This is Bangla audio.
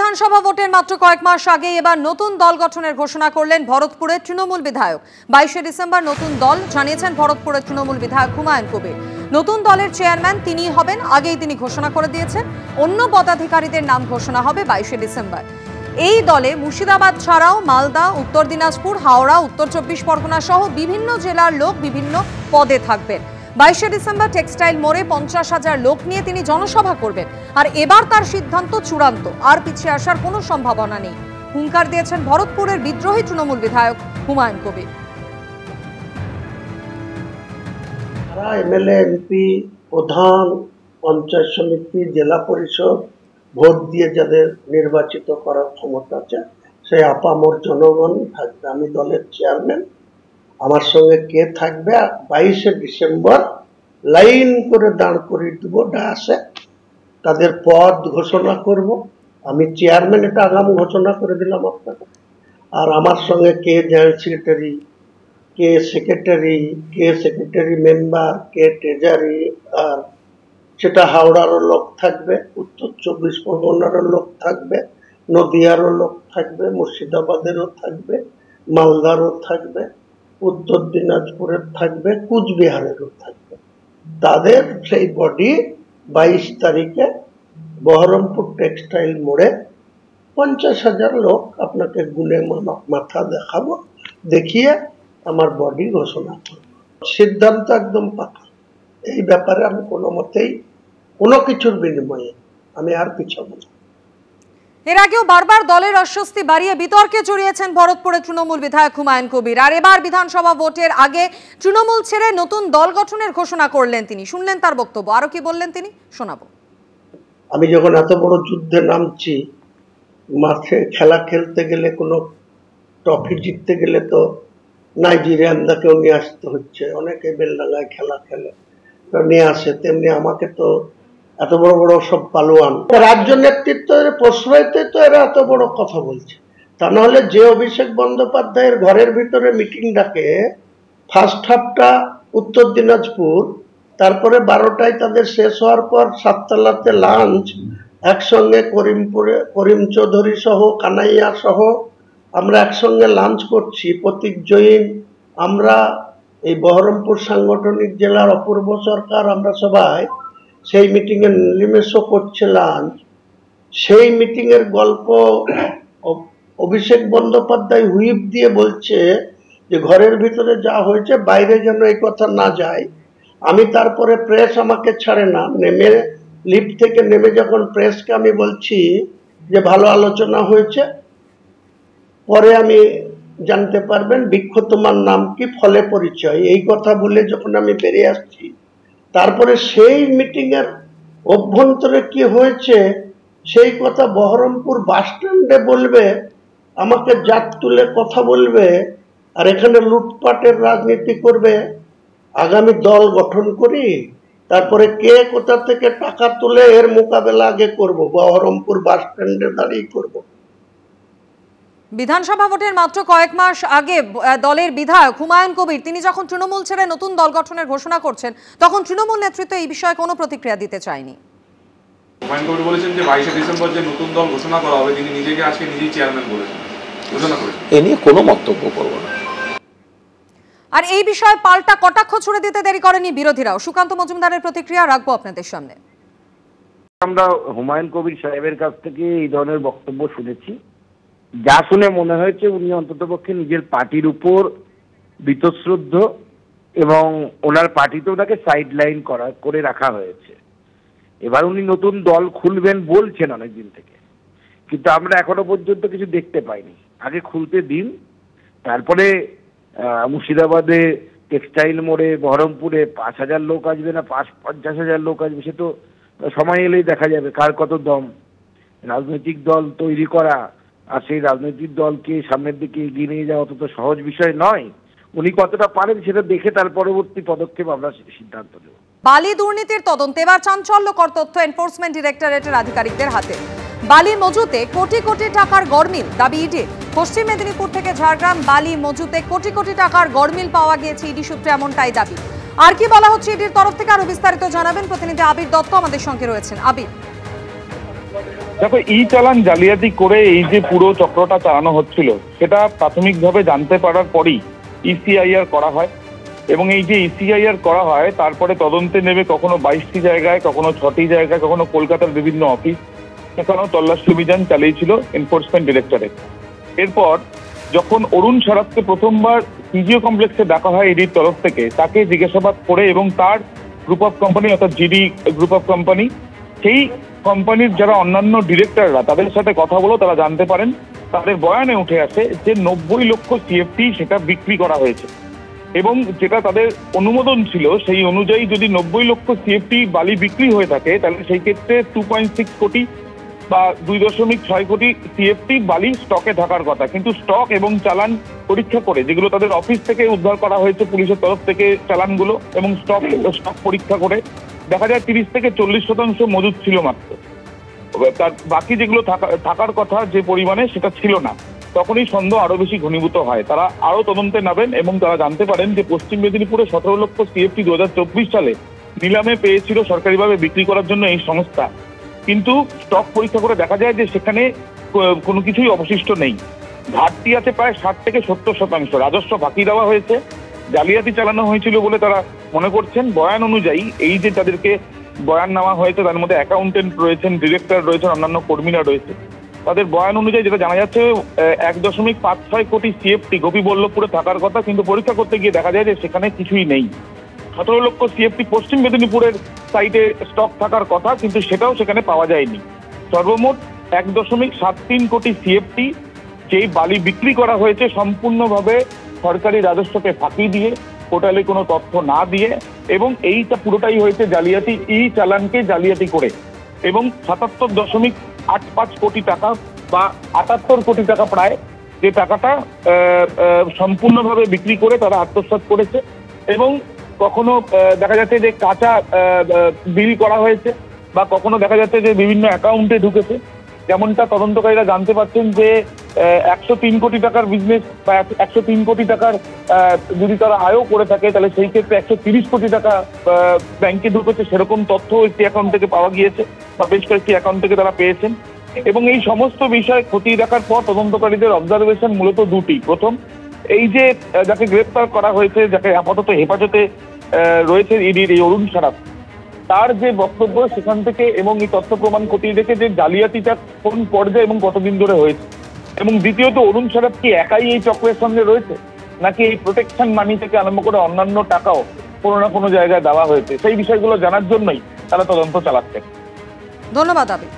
বিধানসভা ভোটের মাত্র কয়েক মাস আগে এবার নতুন দল গঠনের ঘোষণা করলেন ভরতপুরের তৃণমূল বিধায়ক। 22শে ডিসেম্বর নতুন দল জানিয়েছেন ভরতপুরের তৃণমূল বিধায়ক হুমায়ুন কবির। নতুন দলের চেয়ারম্যান তিনিই হবেন, আগেই তিনি ঘোষণা করে দিয়েছেন। অন্য পদাধিকারীদের নাম ঘোষণা হবে 22শে ডিসেম্বর। এই দলে মুর্শিদাবাদ ছাড়াও মালদা, উত্তর দিনাজপুর, হাওড়া, উত্তর 24 পরগনা সহ বিভিন্ন জেলার লোক বিভিন্ন পদে থাকবেন। 22শে ডিসেম্বর টেক্সটাইল মোড়ে 50,000 লোক নিয়ে তিনি জনসভা করবেন। আর এবার তার সিদ্ধান্ত চূড়ান্ত, আর পিছিয়ে আসার কোনো সম্ভাবনা নেই। হুঙ্কার দিয়েছেন ভরতপুরের বিদ্রোহী তৃণমূল বিধায়ক হুমায়ুন কবির। এমএলএ, এমপি, প্রধান, পঞ্চায়েত সমিতি, জেলা পরিষদ ভোট দিয়ে যাদের নির্বাচিত করার ক্ষমতা আছে সেই আপামর জনগণ থাকবে। আমি দলের চেয়ারম্যান, আমার সঙ্গে কে থাকবে 22শে ডিসেম্বর লাইন করে দাঁড় করিয়ে দেব ডায়াসে, তাদের পদ ঘোষণা করব। আমি চেয়ারম্যান, এটা আগাম ঘোষণা করে দিলাম আপনাকে। আর আমার সঙ্গে কে জয়েন্ট সেক্রেটারি, কে সেক্রেটারি, কে সেক্রেটারি মেম্বার, কে ট্রেজারি, আর সেটা হাওড়ারও লোক থাকবে, উত্তর 24 পরগনারও লোক থাকবে, নদিয়ারও লোক থাকবে, মুর্শিদাবাদেরও থাকবে, মালদারও থাকবে, উত্তর দিনাজপুরের থাকবে, কুচবিহারেরও থাকবে। তাদের সেই বডি 22 তারিখে বহরমপুর টেক্সটাইল মোড়ে 50,000 লোক আপনাকে গুনে মাথা দেখাবো, দেখিয়ে আমার বডি ঘোষণা করব। সিদ্ধান্ত একদম পাকা। এই ব্যাপারে আমি কোনো মতেই কোনো কিছুর বিনিময়ে আমি আর পিছাবো না। এর আগেও বারবার দলের অস্বস্তি বাড়িয়ে বিতর্কে জড়িয়েছেন ভরতপুরের তৃণমূল বিধায়ক হুমায়ুন কবির। আর এবার বিধানসভা ভোটের আগে তৃণমূল ছেড়ে নতুন দল গঠনের ঘোষণা করলেন তিনি। শুনলেন তার বক্তব্য, আরো কি বললেন তিনি শোনাবো। আমি যখন এত বড় যুদ্ধে নামছি, মাঠে খেলা খেলতে গেলে, কোনো ট্রফি জিততে গেলে তো নাইজেরিয়ানদাকেও নিয়ে আসতে হচ্ছে। অনেকে বেলডাঙ্গায় খেলা খেলে নিয়ে আসে, তেমনি আমাকে তো এত বড় বড় সব পালোয়ান রাজ্য নেতৃত্বের প্রশ্রয়তে তো এরা এত বড় কথা বলছে। তা নাহলে যে অভিষেক বন্দ্যোপাধ্যায়ের ঘরের ভিতরে মিটিং ডাকে, ফার্স্ট হাফটা উত্তর দিনাজপুর, তারপরে 12টায় তাদের শেষ হওয়ার পর 7তলাতে লাঞ্চ, একসঙ্গে করিম চৌধুরী সহ কানাইয়া সহ আমরা একসঙ্গে লাঞ্চ করছি। প্রতীক জৈন, আমরা এই বহরমপুর সাংগঠনিক জেলার অপূর্ব সরকার, আমরা সবাই সেই মিটিং এ নিমেষও করছে লাঞ্চ। সেই মিটিং এর গল্প অভিষেক বন্দ্যোপাধ্যায় হুইপ দিয়ে বলছে যে ঘরের ভিতরে যা হয়েছে বাইরে যেন এই কথা না যায়। আমি তারপরে প্রেস আমাকে ছাড়ে না, নেমে লিফট থেকে নেমে যখন প্রেসকে আমি বলছি যে ভালো আলোচনা হয়েছে, পরে আমি জানতে পারবেন বৃক্ষ তোমার নাম কি, ফলে পরিচয়, এই কথা বলে যখন আমি বেরিয়ে আসছি, তারপরে সেই মিটিং এর অভ্যন্তরে কি হয়েছে সেই কথা বহরমপুর বাস স্ট্যান্ডে বলবে, আমাকে জাত তুলে কথা বলবে, আর এখানে লুটপাটের রাজনীতি করবে। আগামী দল গঠন করি, তারপরে কে কোথা থেকে টাকা তুলে এর মোকাবেলা আগে করব, বহরমপুর বাস স্ট্যান্ডে দাঁড়িয়ে করব। বিধানসভা ভোটের মাত্র কয়েক মাস আগে দলের বিধায়ক হুমায়ুন কবির তিনি যখন তৃণমূল ছেড়ে নতুন দল গঠনের ঘোষণা করছেন, তখন তৃণমূল নেতৃত্ব এই বিষয়ে কোনো প্রতিক্রিয়া দিতে চায়নি। হুমায়ুন কবির বলেছেন যে 22শে ডিসেম্বর যে নতুন দল ঘোষণা করা হবে, তিনি নিজেকে আজকে নিজেই চেয়ারম্যান বলেছেন, ঘোষণা করেছেন। এ নিয়ে কোনো মন্তব্য করব না। আর এই বিষয়ে পাল্টা কটাক্ষ ছুড়ে দিতে দেরি করেনি বিরোধীরাও। সুকান্ত মজুমদারের প্রতিক্রিয়া রাখবো আপনাদের সামনে। আমরা হুমায়ুন কবির সাহেবের কাছ থেকে এই ধরনের বক্তব্য শুনেছি, যা শুনে মনে হয়েছে উনি অন্ততপক্ষে নিজের পার্টির উপর বীতশ্রদ্ধ, এবং ওনার পার্টিতে ওনাকে সাইড লাইন করে রাখা হয়েছে। এবার উনি নতুন দল খুলবেন বলছেন অনেকদিন থেকে, কিন্তু আমরা এখনো পর্যন্ত কিছু দেখতে পাইনি। আগে খুলতে দিন, তারপরে মুর্শিদাবাদে টেক্সটাইল মোড়ে, বহরমপুরে 5,000 লোক আসবে না 50,000 লোক আসবে, সে তো সময় এলেই দেখা যাবে কার কত দম। রাজনৈতিক দল তৈরি করা আর সেই রাজনৈতিক দলকে সামনের দিকে এগিয়ে নিয়ে যাওয়া অত সহজ বিষয় নয়। উনি কতটা পারেন সেটা দেখে তার পরবর্তী পদক্ষেপ আমরা সিদ্ধান্ত নেব। বালি দুর্নীতির তদন্তে এবার চাঞ্চল্যকর তথ্য এনফোর্সমেন্ট ডিরেক্টরেটের আধিকারিকদের হাতে। বালি মজুতে কোটি কোটি টাকার গড়মিল দাবি ইডি। পশ্চিম মেদিনীপুর থেকে ঝাড়গ্রাম বালি মজুতে কোটি কোটি টাকার গড়মিল পাওয়া গিয়েছে, ইডি সূত্রে এমনটাই দাবি। আর কি বলা হচ্ছে ইডির তরফ থেকে আরো বিস্তারিত জানাবেন প্রতিনিধি আবির দত্ত আমাদের সঙ্গে রয়েছেন। আবির। দেখো, ই চালান জালিয়াতি করে এই যে পুরো চক্রটা চালানো হচ্ছিল সেটা প্রাথমিকভাবে জানতে পারার পরই ইসিআইআর করা হয়, এবং এই যে ইসিআইআর করা হয় তারপরে তদন্তে নেবে কখনো 22টি জায়গায়, কখনো 6টি জায়গায়, কখনো কলকাতার বিভিন্ন অফিস, সেখানেও তল্লাশি অভিযান চালিয়েছিল এনফোর্সমেন্ট ডিরেক্টরেট। এরপর যখন অরুণ সারাফকে প্রথমবার পিজিও কমপ্লেক্সে ডাকা হয় ইডির তরফ থেকে, তাকে জিজ্ঞাসাবাদ করে এবং তার গ্রুপ অফ কোম্পানি অর্থাৎ জিডি গ্রুপ অফ কোম্পানি, সেই কোম্পানির যারা অন্যান্য ডিরেক্টররা তাদের সাথে কথা বলো, তারা জানতে পারেন, তাদের বয়ানে উঠে আসে যে 90 লক্ষ সিএফটি সেটা বিক্রি করা হয়েছে, এবং যেটা তাদের অনুমোদন ছিল সেই অনুযায়ী যদি 90 লক্ষ সিএফটি বালি বিক্রি হয়ে থাকে তাহলে সেই ক্ষেত্রে 2.6 কোটি বা 2.6 কোটি সিএফটি বালি স্টকে থাকার কথা। কিন্তু স্টক এবং চালান পরীক্ষা করে, যেগুলো তাদের অফিস থেকে উদ্ধার করা হয়েছে পুলিশের তরফ থেকে চালানগুলো, এবং স্টক পরীক্ষা করে দেখা যায় 30 থেকে 40% মজুদ ছিল মাত্র। তার বাকি যেগুলো থাকার কথা যে পরিমাণে সেটা ছিল না। তখনই সন্দেহ আরো বেশি ঘনীভূত হয়। তারা আরো তদন্তে নামেন এবং তারা জানতে পারেন যে পশ্চিম মেদিনীপুরে 17 লক্ষ সিএফটি 2024 সালে নিলামে পেয়েছিল সরকারিভাবে বিক্রি করার জন্য এই সংস্থা, কিন্তু স্টক পরীক্ষা করে দেখা যায় যে সেখানে কোনো কিছুই অবশিষ্ট নেই। ঘাটতি আছে প্রায় 60 থেকে 70%। রাজস্ব ফাঁকি দেওয়া হয়েছে, জালিয়াতি চালানো হয়েছিল বলে তারা মনে করছেন। বয়ান অনুযায়ী এই যে তাদেরকে বয়ান নেওয়া হয়েছে তার মধ্যে অ্যাকাউন্টেন্ট রয়েছেন, ডিরেক্টর রয়েছেন, অন্যান্য কর্মীরা রয়েছে। তাদের বয়ান অনুযায়ী যেটা জানা যাচ্ছে 1.56 কোটি সিএফটি গোপীবল্লভপুরে থাকার কথা, কিন্তু পরীক্ষা করতে গিয়ে দেখা যায় যে সেখানে কিছুই নেই। 17 লক্ষ সিএফটি পশ্চিম মেদিনীপুরের সাইটে স্টক থাকার কথা, কিন্তু সেটাও সেখানে পাওয়া যায়নি। সর্বমোট 1.73 কোটি সিএফটি যেই বালি বিক্রি করা হয়েছে সম্পূর্ণভাবে সরকারি রাজস্বকে ফাঁকি দিয়ে, পোর্টালে কোনো তথ্য না দিয়ে, এবং এইটা পুরোটাই হয়েছে জালিয়াতি, ই চালানকে জালিয়াতি করে, এবং 77.85 কোটি টাকা বা 78 কোটি টাকা প্রায়, যে টাকাটা সম্পূর্ণভাবে বিক্রি করে তারা আত্মসাৎ করেছে। এবং কখনো দেখা যাচ্ছে যে কাঁচা বিল করা হয়েছে, বা কখনো দেখা যাচ্ছে যে বিভিন্ন অ্যাকাউন্টে ঢুকেছে। যেমনটা তদন্তকারীরা জানতে পারছেন যে 103 কোটি টাকার বিজনেস বা 103 কোটি টাকার যদি তারা আয়ও করে থাকে তাহলে সেই ক্ষেত্রে 130 কোটি টাকা ব্যাংকে ঢুকেছে, সেরকম তথ্য একটি অ্যাকাউন্ট থেকে পাওয়া গিয়েছে বা বেশ কয়েকটি অ্যাকাউন্ট থেকে তারা পেয়েছেন। এবং এই সমস্ত বিষয় খতিয়ে দেখার পর তদন্তকারীদের অবজারভেশন মূলত দুটি। প্রথম, এই যে যাকে গ্রেপ্তার করা হয়েছে, যাকে আপাতত হেফাজতে রয়েছে ইডির, এই অরুণ সারাফ, তার যে বক্তব্য সেখান থেকে এবং এই তথ্য প্রমাণ খতিয়ে দেখে যে জালিয়াতিটা কোন পর্যায়ে এবং কতদিন ধরে হয়েছে, এবং দ্বিতীয়ত অরুণ সারাফ কি একাই এই চক্রের সঙ্গে রয়েছে নাকি এই প্রোটেকশন মানি থেকে আরম্ভ করে অন্যান্য টাকাও কোনো না কোনো জায়গায় দেওয়া হয়েছে, সেই বিষয়গুলো জানার জন্যই তারা তদন্ত চালাচ্ছে। ধন্যবাদ আবি।